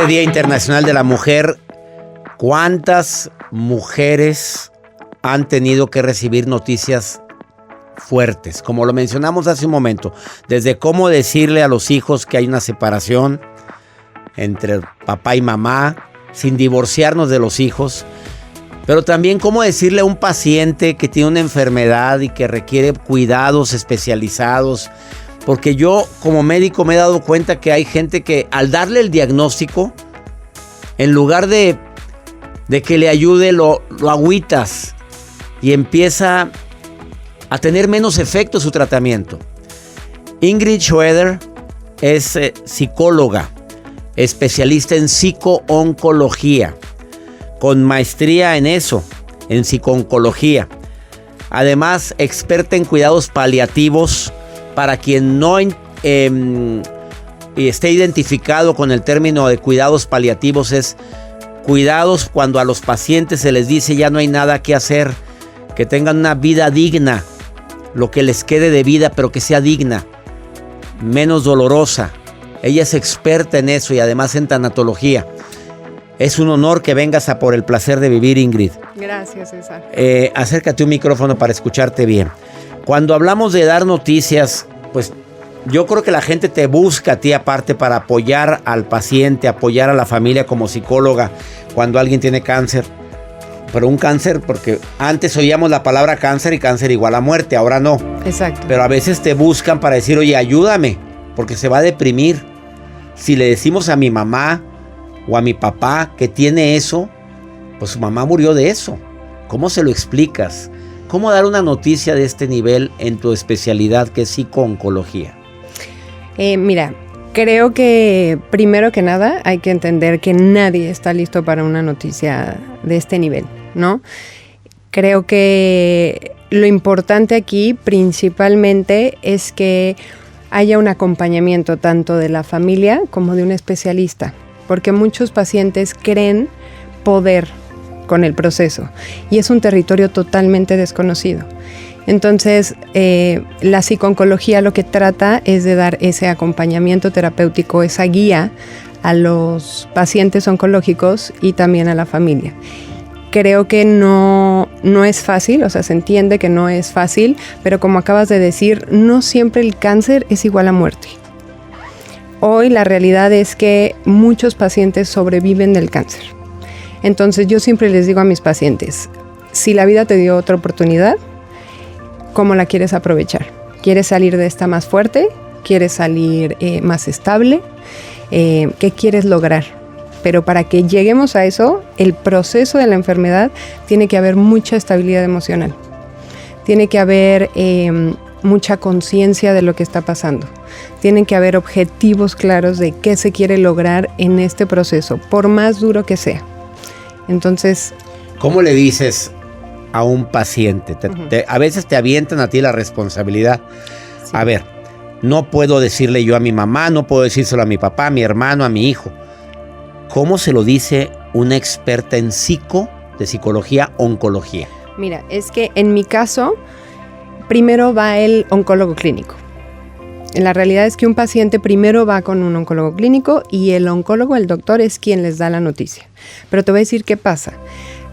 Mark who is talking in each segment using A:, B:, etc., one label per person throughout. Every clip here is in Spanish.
A: Día Internacional de la Mujer, ¿cuántas mujeres han tenido que recibir noticias fuertes? Como lo mencionamos hace un momento, desde cómo decirle a los hijos que hay una separación entre papá y mamá, sin divorciarnos de los hijos, pero también cómo decirle a un paciente que tiene una enfermedad y que requiere cuidados especializados. Porque yo como médico me he dado cuenta que hay gente que al darle el diagnóstico, en lugar de que le ayude, lo agüitas y empieza a tener menos efecto su tratamiento. Ingrid Schroeder es psicóloga, especialista en psico-oncología, con maestría en eso, en psico-oncología. Además, experta en cuidados paliativos. Para quien no esté identificado con el término de cuidados paliativos, es cuidados cuando a los pacientes se les dice ya no hay nada que hacer, que tengan una vida digna, lo que les quede de vida, pero que sea digna, menos dolorosa. Ella es experta en eso y además en tanatología. Es un honor que vengas a Por el Placer de Vivir, Ingrid.
B: Gracias, César.
A: Acércate un micrófono para escucharte bien. Cuando hablamos de dar noticias, pues yo creo que la gente te busca a ti aparte para apoyar al paciente, apoyar a la familia como psicóloga cuando alguien tiene cáncer. Pero un cáncer, porque antes oíamos la palabra cáncer y cáncer igual a muerte, ahora no.
B: Exacto.
A: Pero a veces te buscan para decir, oye, ayúdame, porque se va a deprimir. Si le decimos a mi mamá o a mi papá que tiene eso, pues su mamá murió de eso. ¿Cómo se lo explicas? ¿Cómo dar una noticia de este nivel en tu especialidad que es psico-oncología?
B: Mira, creo que primero que nada hay que entender que nadie está listo para una noticia de este nivel, ¿no? Creo que lo importante aquí principalmente es que haya un acompañamiento tanto de la familia como de un especialista, porque muchos pacientes creen poder con el proceso y es un territorio totalmente desconocido. Entonces, la psico-oncología lo que trata es de dar ese acompañamiento terapéutico, esa guía a los pacientes oncológicos y también a la familia. Creo que no es fácil, o sea, se entiende que no es fácil, pero como acabas de decir, no siempre el cáncer es igual a muerte. Hoy la realidad es que muchos pacientes sobreviven del cáncer. Entonces yo siempre les digo a mis pacientes, si la vida te dio otra oportunidad, ¿cómo la quieres aprovechar? ¿Quieres salir de esta más fuerte? ¿Quieres salir más estable? ¿Qué quieres lograr? Pero para que lleguemos a eso, el proceso de la enfermedad tiene que haber mucha estabilidad emocional. Tiene que haber mucha conciencia de lo que está pasando. Tienen que haber objetivos claros de qué se quiere lograr en este proceso, por más duro que sea. Entonces,
A: ¿cómo le dices a un paciente? A veces te avientan a ti la responsabilidad. Sí. A ver, no puedo decirle yo a mi mamá, no puedo decírselo a mi papá, a mi hermano, a mi hijo. ¿Cómo se lo dice una experta en de psicología, oncología?
B: Mira, es que en mi caso, primero va el oncólogo clínico. La realidad es que un paciente primero va con un oncólogo clínico y el oncólogo, el doctor, es quien les da la noticia. Pero te voy a decir qué pasa.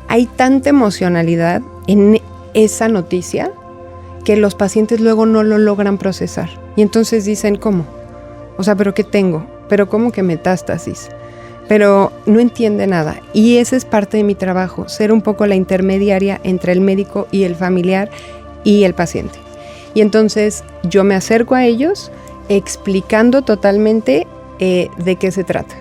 B: Hay tanta emocionalidad en esa noticia que los pacientes luego no lo logran procesar. Y entonces dicen, ¿cómo? O sea, ¿pero qué tengo? ¿Pero cómo que metástasis? Pero no entiende nada. Y ese es parte de mi trabajo, ser un poco la intermediaria entre el médico y el familiar y el paciente. Y entonces yo me acerco a ellos explicando totalmente de qué se trata.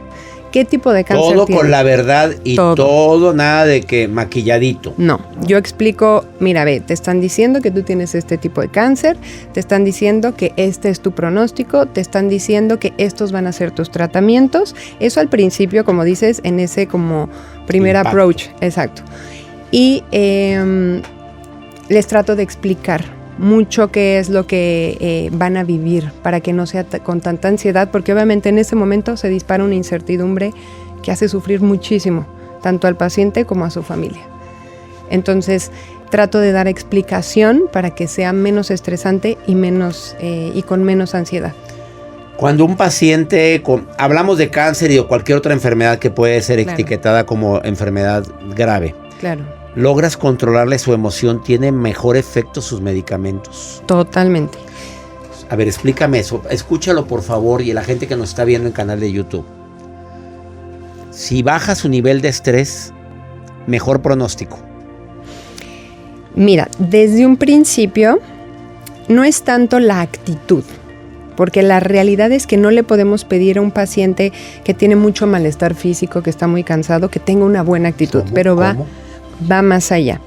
B: ¿Qué tipo de cáncer
A: todo
B: tiene?
A: Con la verdad y todo nada de que maquilladito.
B: No, yo explico, mira, ve, te están diciendo que tú tienes este tipo de cáncer, te están diciendo que este es tu pronóstico, te están diciendo que estos van a ser tus tratamientos. Eso al principio, como dices, en ese como primer approach, exacto. Y les trato de explicar mucho qué es lo que van a vivir para que no sea con tanta ansiedad, porque obviamente en ese momento se dispara una incertidumbre que hace sufrir muchísimo, tanto al paciente como a su familia. Entonces trato de dar explicación para que sea menos estresante y con menos ansiedad.
A: Cuando un paciente, hablamos de cáncer y o cualquier otra enfermedad que puede ser etiquetada como enfermedad grave.
B: Claro.
A: ¿Logras controlarle su emoción? ¿Tiene mejor efecto sus medicamentos?
B: Totalmente.
A: A ver, explícame eso. Escúchalo, por favor, y la gente que nos está viendo en el canal de YouTube. Si baja su nivel de estrés, mejor pronóstico.
B: Mira, desde un principio no es tanto la actitud, porque la realidad es que no le podemos pedir a un paciente que tiene mucho malestar físico, que está muy cansado, que tenga una buena actitud, pero va más allá.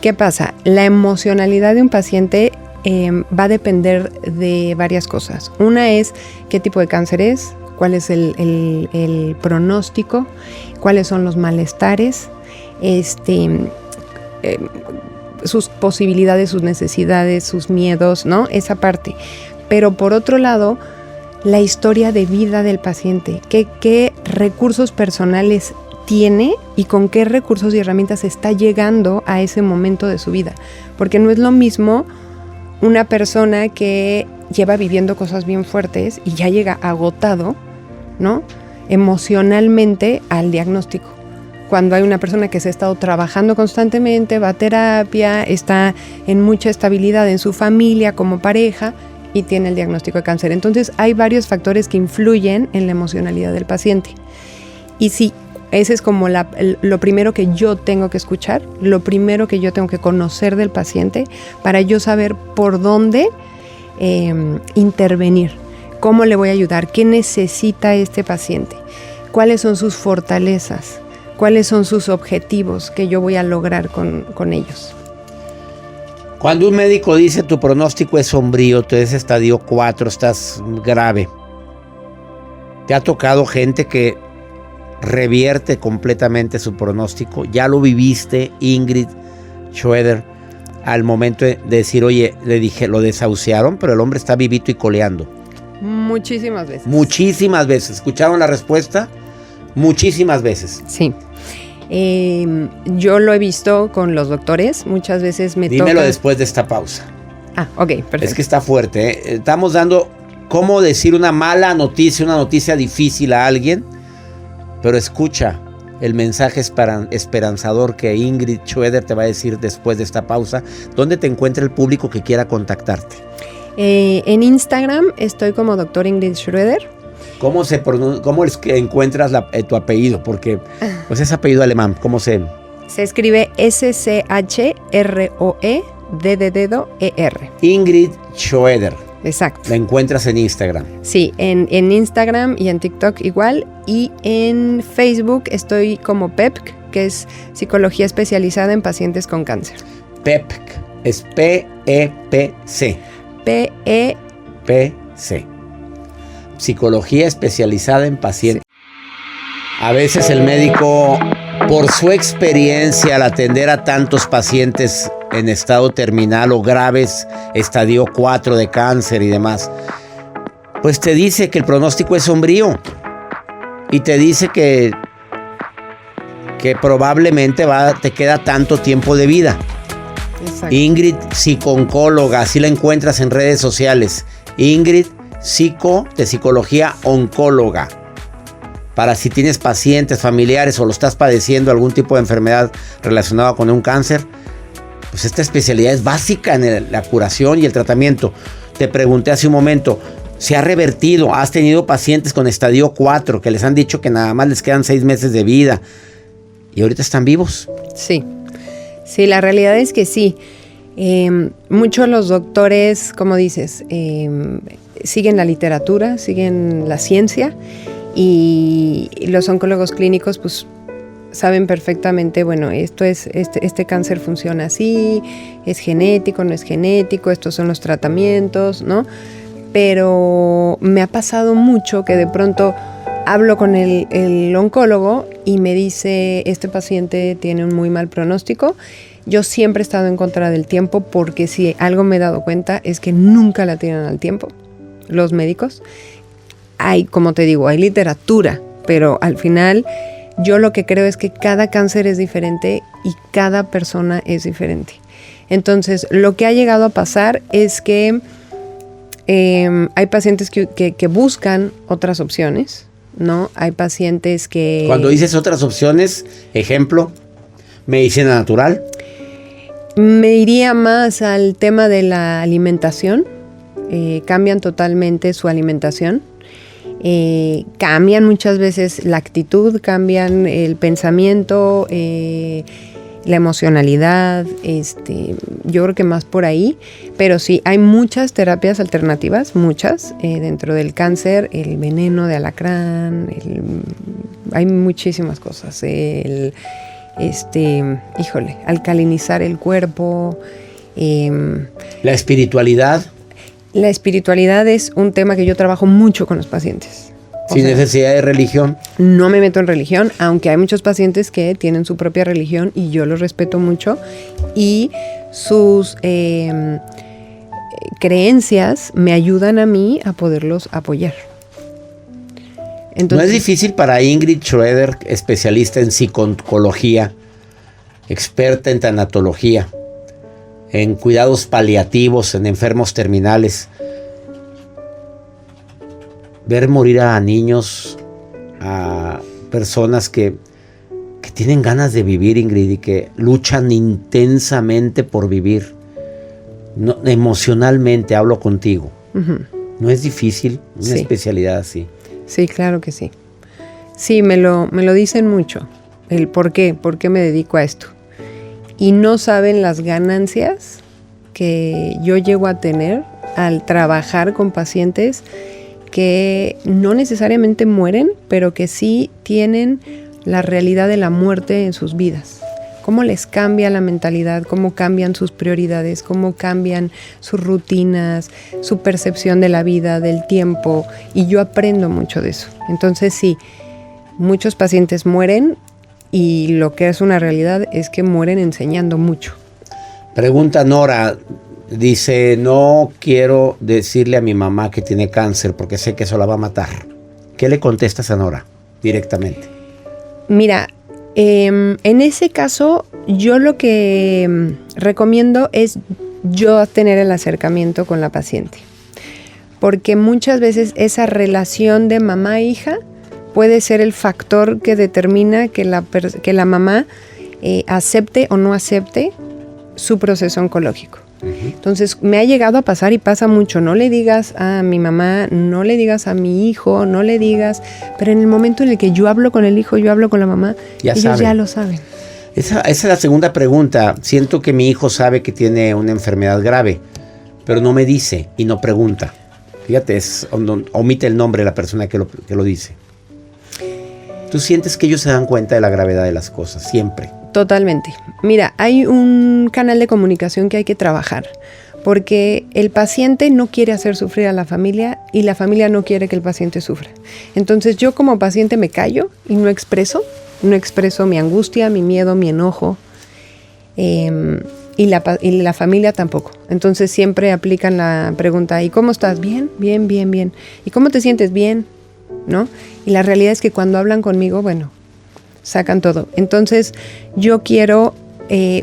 B: ¿Qué pasa? La emocionalidad de un paciente va a depender de varias cosas. Una es qué tipo de cáncer es, cuál es el pronóstico, cuáles son los malestares, sus posibilidades, sus necesidades, sus miedos, ¿no? Esa parte. Pero por otro lado, la historia de vida del paciente, qué recursos personales tiene y con qué recursos y herramientas está llegando a ese momento de su vida. Porque no es lo mismo una persona que lleva viviendo cosas bien fuertes y ya llega agotado, ¿no? Emocionalmente al diagnóstico. Cuando hay una persona que se ha estado trabajando constantemente, va a terapia, está en mucha estabilidad en su familia, como pareja, y tiene el diagnóstico de cáncer. Entonces hay varios factores que influyen en la emocionalidad del paciente. Y sí, ese es como lo primero que yo tengo que escuchar, lo primero que yo tengo que conocer del paciente para yo saber por dónde intervenir, cómo le voy a ayudar, qué necesita este paciente, cuáles son sus fortalezas, cuáles son sus objetivos que yo voy a lograr con ellos.
A: Cuando un médico dice tu pronóstico es sombrío, tú eres estadio 4, estás grave, ¿te ha tocado gente que revierte completamente su pronóstico? ¿Ya lo viviste, Ingrid Schroeder, al momento de decir, oye, le dije, lo desahuciaron, pero el hombre está vivito y coleando?
B: Muchísimas veces.
A: Muchísimas veces. ¿Escucharon la respuesta? Muchísimas veces.
B: Sí. Yo lo he visto con los doctores. Muchas veces me toca...
A: Dímelo después de esta pausa.
B: Ah, ok, perfecto.
A: Es que está fuerte, ¿eh? Estamos dando cómo decir una mala noticia, una noticia difícil a alguien, pero escucha el mensaje esperanzador que Ingrid Schroeder te va a decir después de esta pausa. ¿Dónde te encuentra el público que quiera contactarte?
B: En Instagram estoy como Dr. Ingrid Schroeder.
A: ¿Cómo es que encuentras tu apellido? Porque pues es apellido alemán. ¿Cómo se...?
B: Se escribe SCHROEDDER.
A: Ingrid Schroeder.
B: Exacto.
A: La encuentras en Instagram.
B: Sí, en Instagram y en TikTok igual. Y en Facebook estoy como PEPC, que es Psicología Especializada en Pacientes con Cáncer.
A: PEPC. Es P-E-P-C. P-E-P-C. Psicología especializada en pacientes. Sí. A veces el médico, por su experiencia al atender a tantos pacientes en estado terminal o graves, estadio 4 de cáncer y demás, pues te dice que el pronóstico es sombrío y te dice que probablemente te queda tanto tiempo de vida. Exacto. Ingrid, psicooncóloga, así la encuentras en redes sociales. Ingrid, de psicología oncóloga. Para si tienes pacientes, familiares o lo estás padeciendo algún tipo de enfermedad relacionada con un cáncer, pues esta especialidad es básica en la curación y el tratamiento. Te pregunté hace un momento, ¿se ha revertido? ¿Has tenido pacientes con estadio 4 que les han dicho que nada más les quedan 6 meses de vida y ahorita están vivos? Sí,
B: la realidad es que sí. Muchos los doctores, como dices, siguen la literatura, siguen la ciencia, y los oncólogos clínicos pues saben perfectamente, bueno, esto es este cáncer funciona así, es genético, no es genético, estos son los tratamientos, ¿no? Pero me ha pasado mucho que de pronto hablo con el oncólogo y me dice, este paciente tiene un muy mal pronóstico. Yo siempre he estado en contra del tiempo, porque si algo me he dado cuenta es que nunca la tienen al tiempo los médicos. Como te digo, hay literatura, pero al final yo lo que creo es que cada cáncer es diferente y cada persona es diferente. Entonces, lo que ha llegado a pasar es que Hay pacientes que buscan otras opciones, ¿no? Hay pacientes que...
A: Cuando dices otras opciones, ejemplo, medicina natural.
B: Me iría más al tema de la alimentación. Cambian totalmente su alimentación. Cambian muchas veces la actitud, cambian el pensamiento, la emocionalidad, yo creo que más por ahí, pero sí, hay muchas terapias alternativas, muchas, dentro del cáncer, el veneno de alacrán, hay muchísimas cosas, alcalinizar el cuerpo.
A: La espiritualidad.
B: La espiritualidad es un tema que yo trabajo mucho con los pacientes.
A: Sin necesidad de religión.
B: No me meto en religión, aunque hay muchos pacientes que tienen su propia religión y yo los respeto mucho. Y sus creencias me ayudan a mí a poderlos apoyar. Entonces,
A: ¿no es difícil para Ingrid Schroeder, especialista en psicología, experta en tanatología, en cuidados paliativos, en enfermos terminales, ver morir a niños, a personas que tienen ganas de vivir, Ingrid, y que luchan intensamente por vivir? No, emocionalmente hablo contigo.
B: Uh-huh.
A: ¿No es difícil una especialidad así?
B: Sí, claro que sí. Sí, me lo dicen mucho. El por qué me dedico a esto. Y no saben las ganancias que yo llego a tener al trabajar con pacientes que no necesariamente mueren, pero que sí tienen la realidad de la muerte en sus vidas. Cómo les cambia la mentalidad, cómo cambian sus prioridades, cómo cambian sus rutinas, su percepción de la vida, del tiempo, y yo aprendo mucho de eso. Entonces sí, muchos pacientes mueren y lo que es una realidad es que mueren enseñando mucho.
A: Pregunta Nora. Dice, no quiero decirle a mi mamá que tiene cáncer porque sé que eso la va a matar. ¿Qué le contestas a Nora directamente?
B: Mira, en ese caso yo lo que recomiendo es yo tener el acercamiento con la paciente. Porque muchas veces esa relación de mamá e hija puede ser el factor que determina que la mamá acepte o no acepte su proceso oncológico. Entonces me ha llegado a pasar y pasa mucho. No le digas a mi mamá, no le digas a mi hijo, no le digas, pero en el momento en el que yo hablo con el hijo, yo hablo con la mamá, ellos ya lo saben.
A: Esa es la segunda pregunta. Siento que mi hijo sabe que tiene una enfermedad grave, pero no me dice y no pregunta. Fíjate, omite el nombre de la persona que lo dice. ¿Tú sientes que ellos se dan cuenta de la gravedad de las cosas? Siempre.
B: Totalmente. Mira, hay un canal de comunicación que hay que trabajar, porque el paciente no quiere hacer sufrir a la familia y la familia no quiere que el paciente sufra. Entonces yo como paciente me callo y no expreso mi angustia, mi miedo, mi enojo, y la familia tampoco. Entonces siempre aplican la pregunta, ¿y cómo estás? Bien, bien, bien, bien. ¿Y cómo te sientes? Bien, ¿no? Y la realidad es que cuando hablan conmigo, bueno, sacan todo. Entonces yo quiero,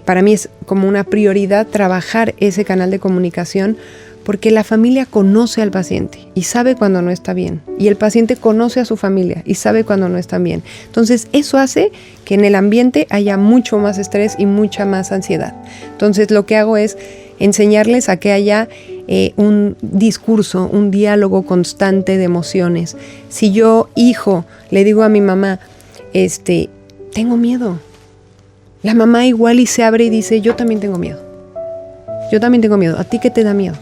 B: para mí es como una prioridad trabajar ese canal de comunicación, porque la familia conoce al paciente y sabe cuando no está bien, y el paciente conoce a su familia y sabe cuando no están bien. Entonces eso hace que en el ambiente haya mucho más estrés y mucha más ansiedad. Entonces lo que hago es enseñarles a que haya un discurso, un diálogo constante de emociones. Si yo, hijo, le digo a mi mamá, tengo miedo, la mamá igual y se abre y dice, yo también tengo miedo. Yo también tengo miedo. ¿A ti qué te da miedo?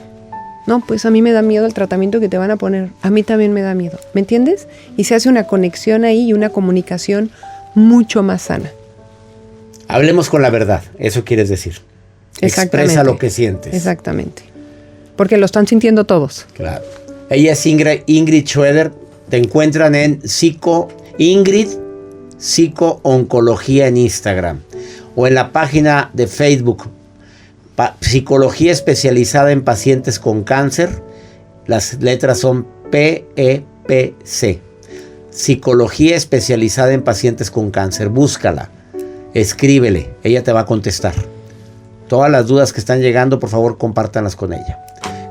B: No, pues a mí me da miedo el tratamiento que te van a poner. A mí también me da miedo. ¿Me entiendes? Y se hace una conexión ahí y una comunicación mucho más sana.
A: Hablemos con la verdad, eso quieres decir. Expresa lo que sientes.
B: Exactamente. Porque lo están sintiendo todos.
A: Claro. Ella es Ingrid Schroeder. Te encuentran en Ingrid Psico-Oncología en Instagram. O en la página de Facebook. Psicología especializada en pacientes con cáncer. Las letras son PEPC. Psicología especializada en pacientes con cáncer. Búscala, escríbele, ella te va a contestar. Todas las dudas que están llegando, por favor, compártanlas con ella.